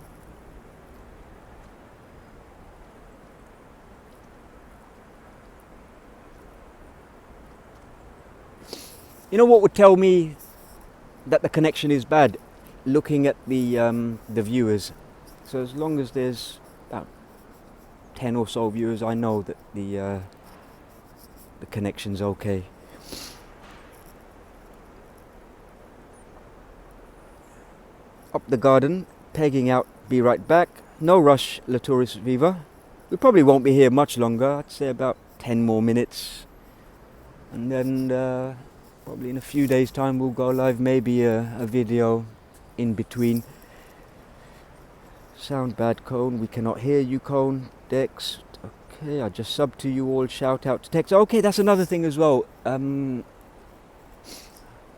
You know what would tell me that the connection is bad? Looking at the viewers. So as long as there's about 10 or so viewers, I know that the connection's okay. Up the garden, pegging out, be right back. No rush, La Tourist Viva. We probably won't be here much longer. I'd say about 10 more minutes. And then probably in a few days' time we'll go live, maybe a video in between. Sound bad, Cone. We cannot hear you, Cone. Dex. Okay, I just subbed to you all. Shout out to Tex. Okay, that's another thing as well. When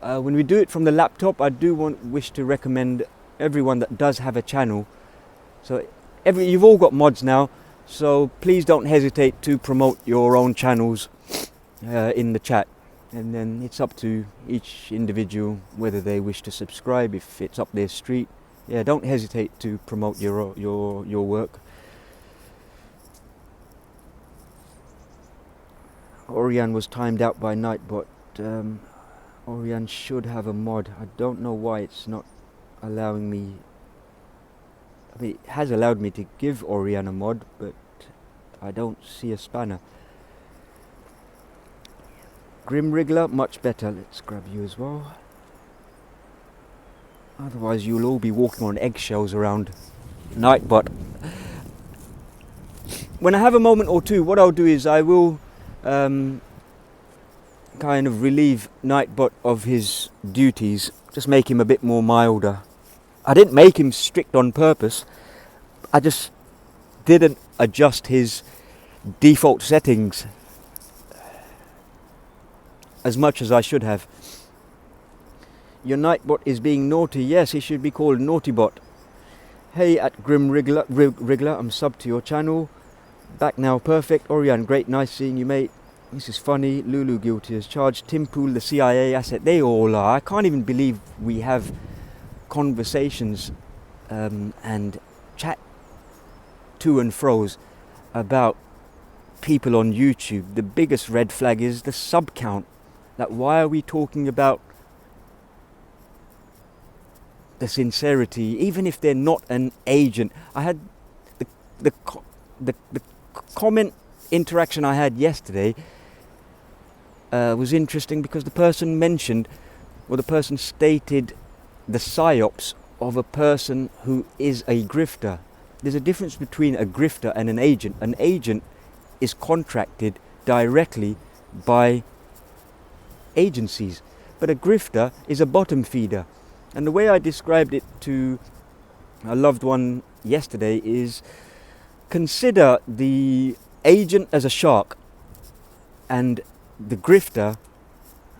we do it from the laptop, I do wish to recommend everyone that does have a channel. So you've all got mods now, so please don't hesitate to promote your own channels in the chat. And then it's up to each individual whether they wish to subscribe, if it's up their street. Yeah, don't hesitate to promote your work. Orion was timed out by Nightbot. Orion should have a mod. I don't know why it's not allowing me. I mean, it has allowed me to give Orion a mod, but I don't see a spanner. ᴄᴜ, much better. Let's grab you as well. Otherwise you'll all be walking on eggshells around Nightbot. When I have a moment or two, what I'll do is I will kind of relieve Nightbot of his duties, just make him a bit more milder. I didn't make him strict on purpose, I just didn't adjust his default settings as much as I should have. Your Nightbot is being naughty. Yes, he should be called Naughtybot. Hey at ᴄᴜ, I'm sub to your channel. Back now, perfect. Orion, great, nice seeing you, mate. This is funny. Lulu guilty as charged. Tim Pool, the CIA asset. They all are. I can't even believe we have conversations and chat to and fro's about people on YouTube. The biggest red flag is the sub count. Like, why are we talking about the sincerity, even if they're not an agent? I had the comment interaction I had yesterday was interesting, because the person mentioned, or the person stated, the psyops of a person who is a grifter. There's a difference between a grifter and an agent. An agent is contracted directly by agencies, but a grifter is a bottom feeder. And the way I described it to a loved one yesterday is, consider the agent as a shark and the grifter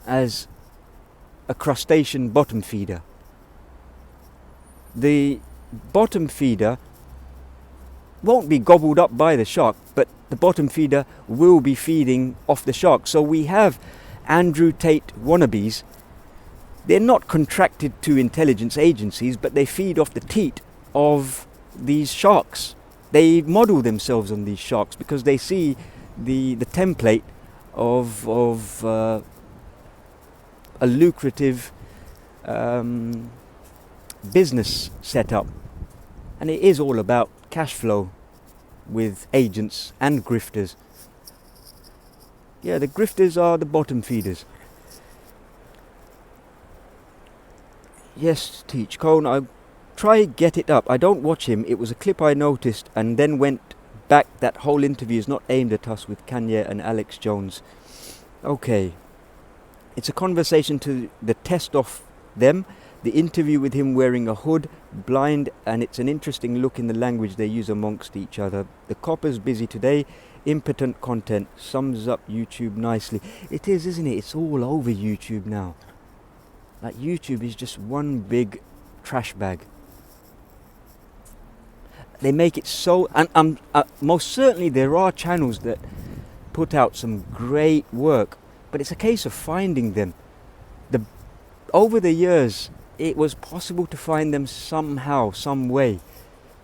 as a crustacean bottom feeder. The bottom feeder won't be gobbled up by the shark, but the bottom feeder will be feeding off the shark. So we have Andrew Tate wannabes. They're not contracted to intelligence agencies, but they feed off the teat of these sharks. They model themselves on these sharks because they see the template of a lucrative business setup. And it is all about cash flow with agents and grifters. Yeah, the grifters are the bottom feeders. Yes, Teach Cone, I try get it up. I don't watch him. It was a clip I noticed and then went back. That whole interview is not aimed at us with Kanye and Alex Jones. Okay. It's a conversation to the test of them. The interview with him wearing a hood, blind, and it's an interesting look in the language they use amongst each other. The copper's busy today. Impotent content sums up YouTube nicely. It is, isn't it? It's all over YouTube now. Like, YouTube is just one big trash bag. They make it so, and most certainly there are channels that put out some great work, but it's a case of finding them. Over the years, it was possible to find them somehow, some way,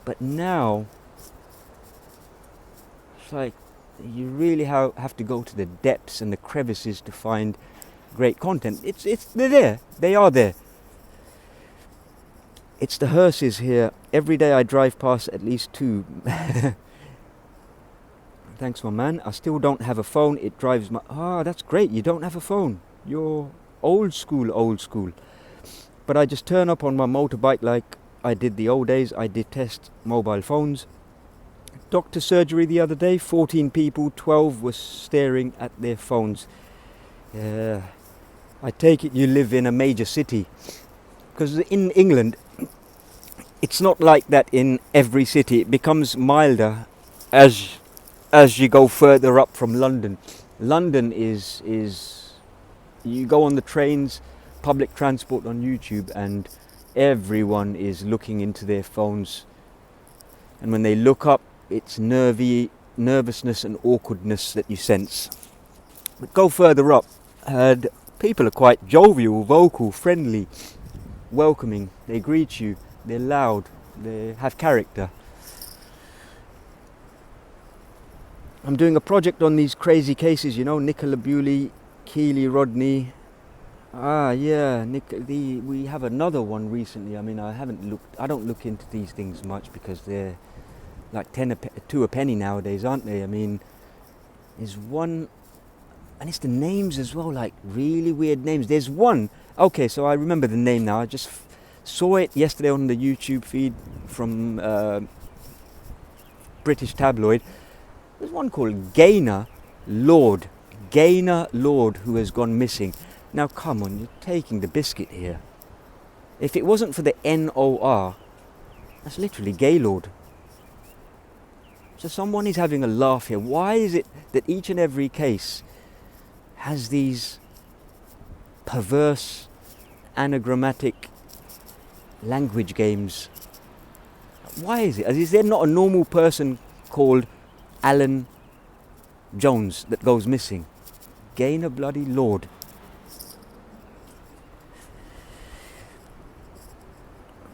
but now it's like you really have to go to the depths and the crevices to find great content. They're there. They are there. It's the hearses here. Every day I drive past at least two. Thanks, my man. I still don't have a phone. It drives my... that's great. You don't have a phone. You're old school. But I just turn up on my motorbike like I did the old days. I detest mobile phones. Doctor surgery the other day. 14 people, 12 were staring at their phones. Yeah. I take it you live in a major city. Because in England, it's not like that in every city. It becomes milder as you go further up from London. London is you go on the trains, public transport, on YouTube, and everyone is looking into their phones. And when they look up, it's nervousness and awkwardness that you sense. But go further up, and people are quite jovial, vocal, friendly, welcoming. They greet you. They're loud. They have character. I'm doing a project on these crazy cases, Nicola Bewley, Keely Rodney. We have another one recently. I mean, I don't look into these things much because they're like 2 a penny nowadays, aren't they? I mean, there's one, and it's the names as well, like really weird names. There's one, okay, so I remember the name now. I just saw it yesterday on the YouTube feed from British tabloid. There's one called Gaynor Lord, who has gone missing. Now come on, you're taking the biscuit here. If it wasn't for the NOR, that's literally Gaylord. So someone is having a laugh here. Why is it that each and every case has these perverse, anagrammatic language games? Why is it? Is there not a normal person called Alan Jones that goes missing? gain a bloody lord.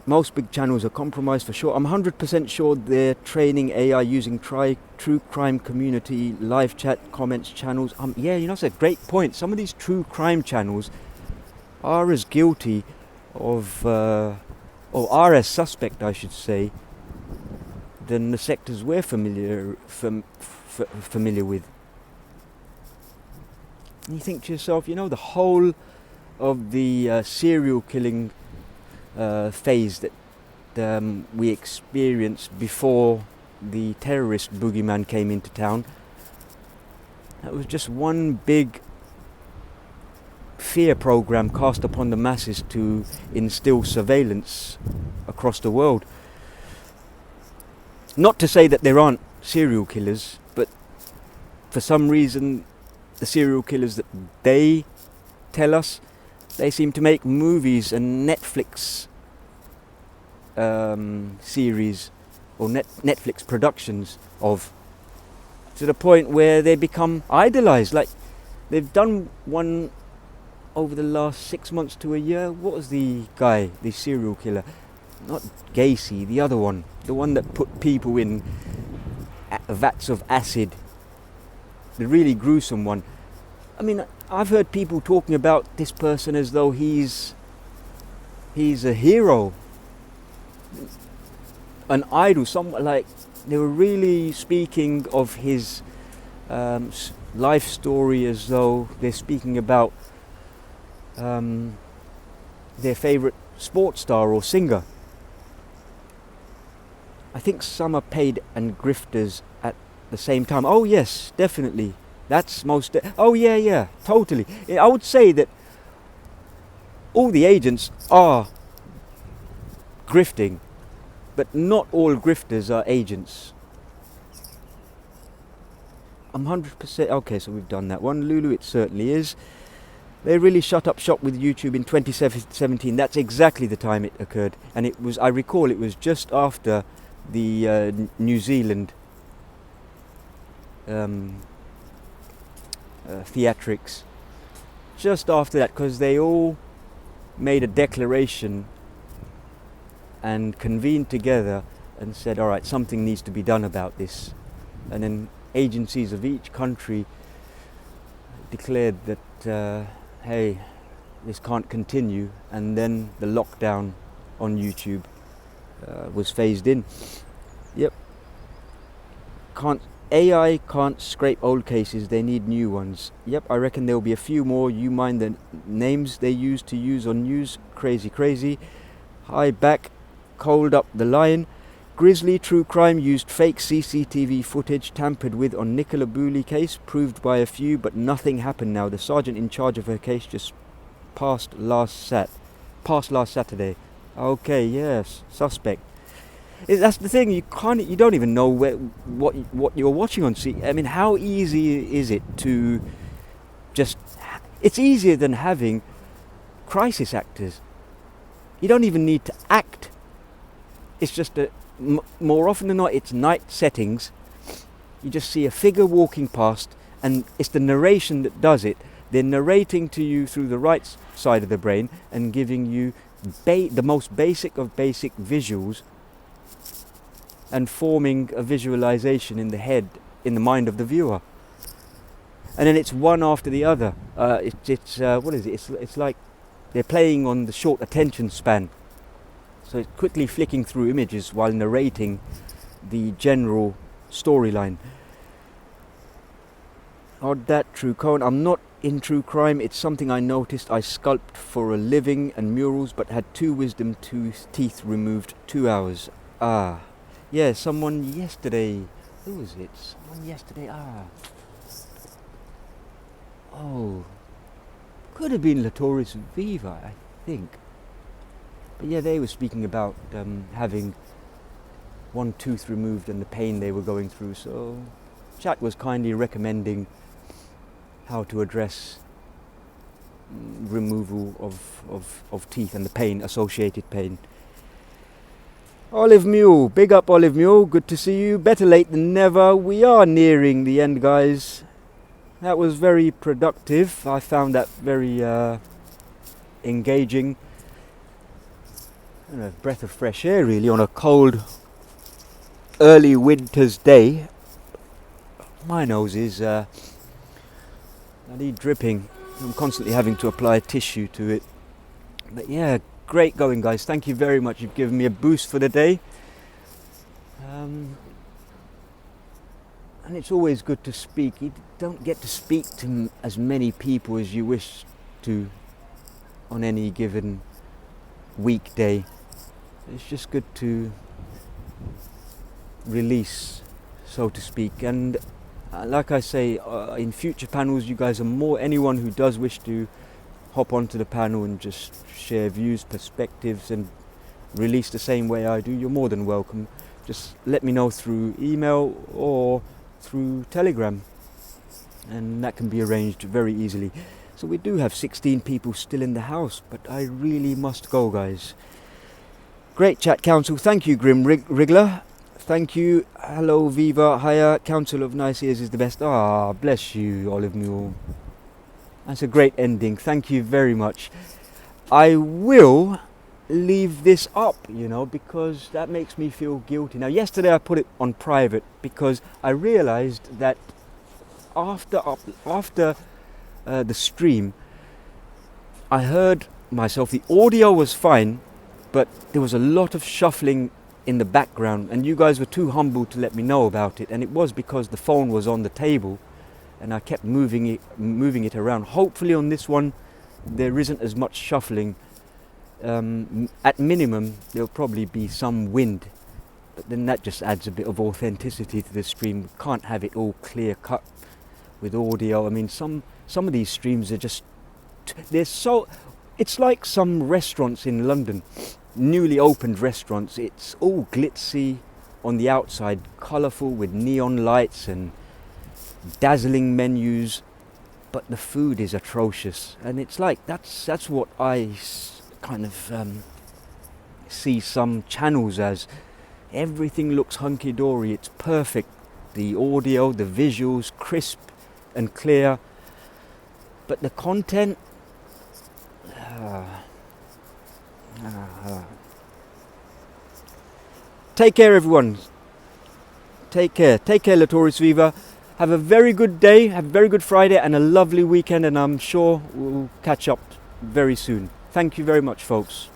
Most big channels are compromised for sure. I'm 100% sure they're training AI using true crime community, live chat, comments channels. Yeah, it's a great point. Some of these true crime channels are as guilty of, or are as suspect, I should say, than the sectors we're familiar with. And you think to yourself, the whole of the serial killing phase that we experienced before the terrorist boogeyman came into town, that was just one big fear program cast upon the masses to instill surveillance across the world. Not to say that there aren't serial killers, but for some reason the serial killers that they tell us, they seem to make movies and Netflix series or Netflix productions of, to the point where they become idolized. Like, they've done one over the last 6 months to a year. What was the guy, the serial killer? Not Gacy, the other one. The one that put people in vats of acid. The really gruesome one. I mean, I've heard people talking about this person as though he's a hero, an idol. Like, they were really speaking of his life story as though they're speaking about their favorite sports star or singer. I think some are paid and grifters at the same time. Oh yes, definitely. That's most... oh yeah, totally. I would say that all the agents are grifting, but not all grifters are agents. I'm 100%... okay, so we've done that one. Lulu, it certainly is. They really shut up shop with YouTube in 2017. That's exactly the time it occurred. And it was, I recall, it was just after the New Zealand theatrics. Just after that, because they all made a declaration and convened together and said, all right, something needs to be done about this. And then agencies of each country declared that, hey, this can't continue. And then the lockdown on YouTube was phased in. Yep. AI can't scrape old cases, they need new ones. Yep, I reckon there'll be a few more. You mind the names they use on news? Crazy. Hi back, cold up the line. Grisly true crime used fake CCTV footage tampered with on Nicola Booley case, proved by a few, but nothing happened now. The sergeant in charge of her case just passed last Saturday. Okay, yes, suspect. That's the thing. You don't even know what you're watching on. See, I mean, how easy is it to just? It's easier than having crisis actors. You don't even need to act. It's just more often than not, it's night settings. You just see a figure walking past, and it's the narration that does it. They're narrating to you through the right side of the brain and giving you the most basic of basic visuals, and forming a visualization in the head, in the mind of the viewer. And then it's one after the other. It's what is it? It's like they're playing on the short attention span. So it's quickly flicking through images while narrating the general storyline. Odd that, true Cohen. I'm not in true crime. It's something I noticed. I sculpt for a living and murals, but had 2 wisdom teeth removed. 2 hours. Yeah, someone yesterday. Who was it? Someone yesterday. Oh. Could have been Latoris Viva, I think. But yeah, they were speaking about having 1 tooth removed and the pain they were going through. So, chat was kindly recommending how to address removal of teeth and the pain, associated pain. Olive Mule, big up Olive Mule, good to see you. Better late than never. We are nearing the end, guys. That was very productive. I found that very engaging. And a breath of fresh air really on a cold early winter's day. My nose is bloody dripping. I'm constantly having to apply tissue to it. But yeah, great going, guys. Thank you very much. You've given me a boost for the day. And it's always good to speak. You don't get to speak to as many people as you wish to on any given weekday. It's just good to release, so to speak. And like I say, in future panels, you guys are anyone who does wish to hop onto the panel and just share views, perspectives, and release the same way I do, you're more than welcome. Just let me know through email or through Telegram, and that can be arranged very easily. So we do have 16 people still in the house, but I really must go, guys. Great chat, Council. Thank you, Grim Wriggler. Thank you. Hello, Viva. Hiya. Council of Nice Ears is the best. Ah, bless you, Olive Mule. That's a great ending. Thank you very much. I will leave this up, because that makes me feel guilty. Now, yesterday I put it on private because I realized that after the stream, I heard myself. The audio was fine, but there was a lot of shuffling in the background, and you guys were too humble to let me know about it, and it was because the phone was on the table and I kept moving it around. Hopefully on this one there isn't as much shuffling. At minimum there'll probably be some wind, but then that just adds a bit of authenticity to the stream. We can't have it all clear cut with audio. I mean, some of these streams are just, it's like some restaurants in London, newly opened restaurants. It's all glitzy on the outside, colourful with neon lights and dazzling menus, but the food is atrocious. And it's like that's what I kind of see some channels as. Everything looks hunky-dory, it's perfect, the audio, the visuals, crisp and clear, but the content, Take care, everyone. Take care, Latoris Viva. Have a very good day, have a very good Friday and a lovely weekend, and I'm sure we'll catch up very soon. Thank you very much, folks.